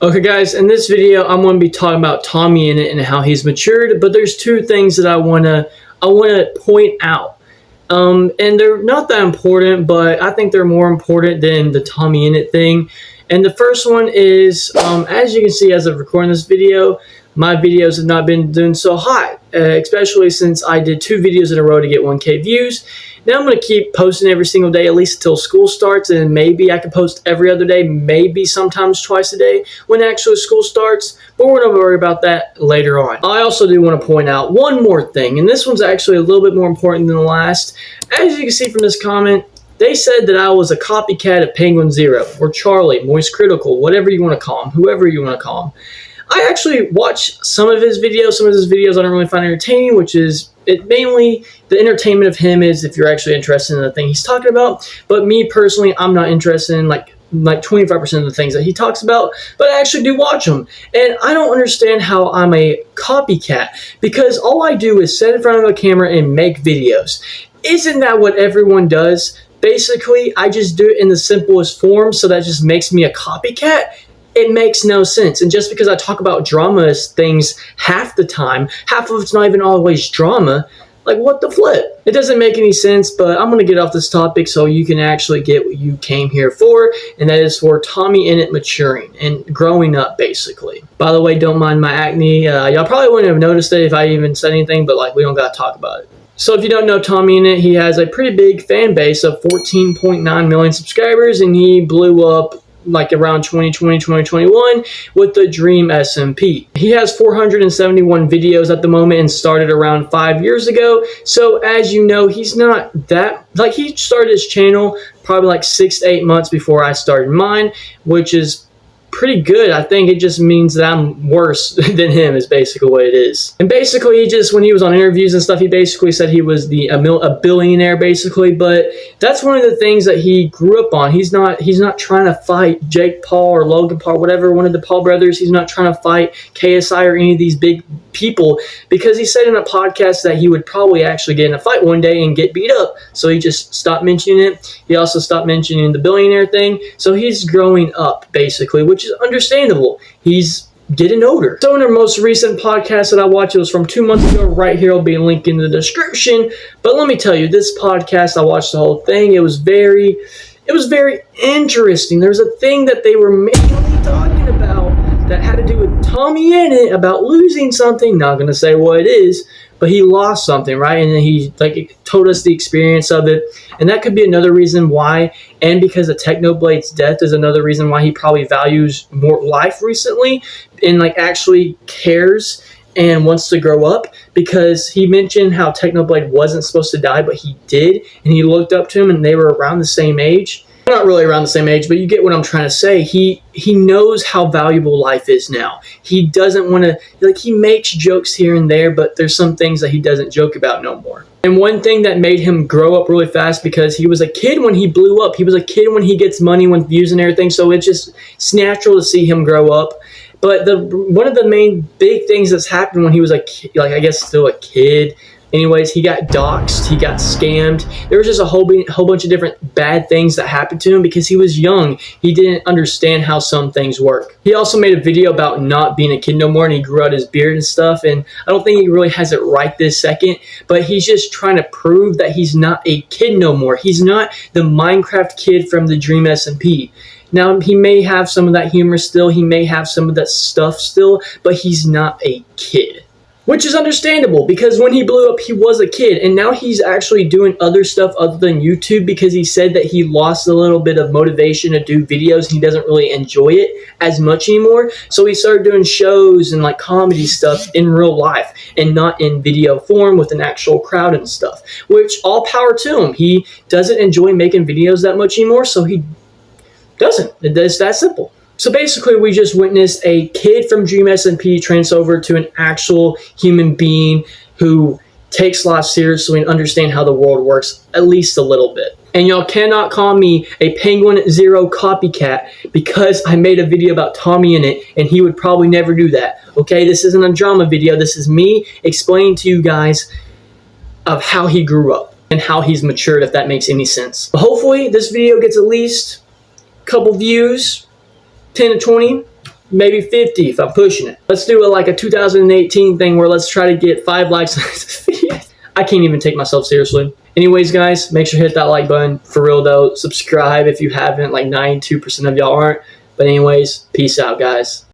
Okay guys, in this video I'm going to be talking about Tommyinnit and how he's matured, but there's two things that I want to point out. And they're not that important, but I think they're more important than the Tommyinnit thing. And the first one is, as you can see as of recording this video, my videos have not been doing so hot, especially since I did 2 videos in a row to get 1K views. Now I'm going to keep posting every single day, at least until school starts, and maybe I can post every other day, maybe sometimes twice a day when actually school starts, but we're going to worry about that later on. I also do want to point out one more thing, and this one's actually a little bit more important than the last. As you can see from this comment, they said that I was a copycat of Penguin Zero, or Charlie, Moist Critical, whatever you want to call him, whoever you want to call him. I actually watched some of his videos. Some of his videos I don't really find entertaining, which is mainly the entertainment of him is if you're actually interested in the thing he's talking about. But me personally, I'm not interested in like 25% of the things that he talks about, but I actually do watch them. And I don't understand how I'm a copycat, because all I do is sit in front of a camera and make videos. Isn't that what everyone does? Basically, I just do it in the simplest form, so that just makes me a copycat. It makes no sense. And just because I talk about drama things half the time, half of it's not even always drama, like what the flip? It doesn't make any sense, but I'm going to get off this topic so you can actually get what you came here for, and that is for Tommyinnit maturing and growing up, basically. By the way, don't mind my acne. Y'all probably wouldn't have noticed it if I even said anything, but like we don't got to talk about it. So if you don't know Tommyinnit, he has a pretty big fan base of 14.9 million subscribers, and he blew up like around 2020, 2021 with the Dream SMP. He has 471 videos at the moment and started around 5 years ago. So as you know, he's not that, like he started his channel probably like 6 to 8 months before I started mine, which is pretty good. I think it just means that I'm worse than him is basically what it is. And basically he just, when he was on interviews and stuff, he basically said he was a billionaire basically, but that's one of the things that he grew up on. He's not trying to fight Jake Paul or Logan Paul, whatever, one of the Paul brothers. He's not trying to fight KSI or any of these big people, because he said in a podcast that he would probably actually get in a fight one day and get beat up. So he just stopped mentioning it. He also stopped mentioning the billionaire thing. So he's growing up basically, which is understandable. He's getting older. So in our most recent podcast that I watched, it was from 2 months ago. Right here, I'll be a link in the description. But let me tell you, this podcast, I watched the whole thing. It was very interesting. There was a thing that they were mainly talking about that had to do with Tommyinnit about losing something. Not going to say what it is, but he lost something, right? And then he told us the experience of it. And that could be another reason why. And because of Technoblade's death is another reason why he probably values more life recently and actually cares and wants to grow up, because he mentioned how Technoblade wasn't supposed to die, but he did. And he looked up to him and they were around the same age. Not really around the same age, but you get what I'm trying to say. He knows how valuable life is now. He doesn't want to, he makes jokes here and there, but there's some things that he doesn't joke about no more. And one thing that made him grow up really fast, because he was a kid when he blew up. He was a kid when he gets money, when views and everything, so it's natural to see him grow up. But one of the main big things that's happened when he was I guess still a kid, anyways, he got doxxed, he got scammed. There was just a whole bunch of different bad things that happened to him because he was young. He didn't understand how some things work. He also made a video about not being a kid no more, and he grew out his beard and stuff, and I don't think he really has it right this second, but he's just trying to prove that he's not a kid no more. He's not the Minecraft kid from the Dream SMP. Now, he may have some of that humor still, he may have some of that stuff still, but he's not a kid. Which is understandable, because when he blew up, he was a kid, and now he's actually doing other stuff other than YouTube, because he said that he lost a little bit of motivation to do videos, and he doesn't really enjoy it as much anymore. So he started doing shows and comedy stuff in real life, and not in video form with an actual crowd and stuff, which all power to him. He doesn't enjoy making videos that much anymore, so he doesn't. It's that simple. So basically, we just witnessed a kid from Dream SMP trans over to an actual human being who takes life seriously and understands how the world works, at least a little bit. And y'all cannot call me a Penguin Zero copycat because I made a video about Tommyinnit, and he would probably never do that. Okay, this isn't a drama video. This is me explaining to you guys of how he grew up and how he's matured, if that makes any sense. But hopefully, this video gets at least a couple views. 10 to 20, maybe 50 if I'm pushing it. Let's do like a 2018 thing where let's try to get 5 likes on this video. I can't even take myself seriously. Anyways, guys, make sure to hit that like button. For real though, subscribe if you haven't. Like 92% of y'all aren't. But anyways, peace out, guys.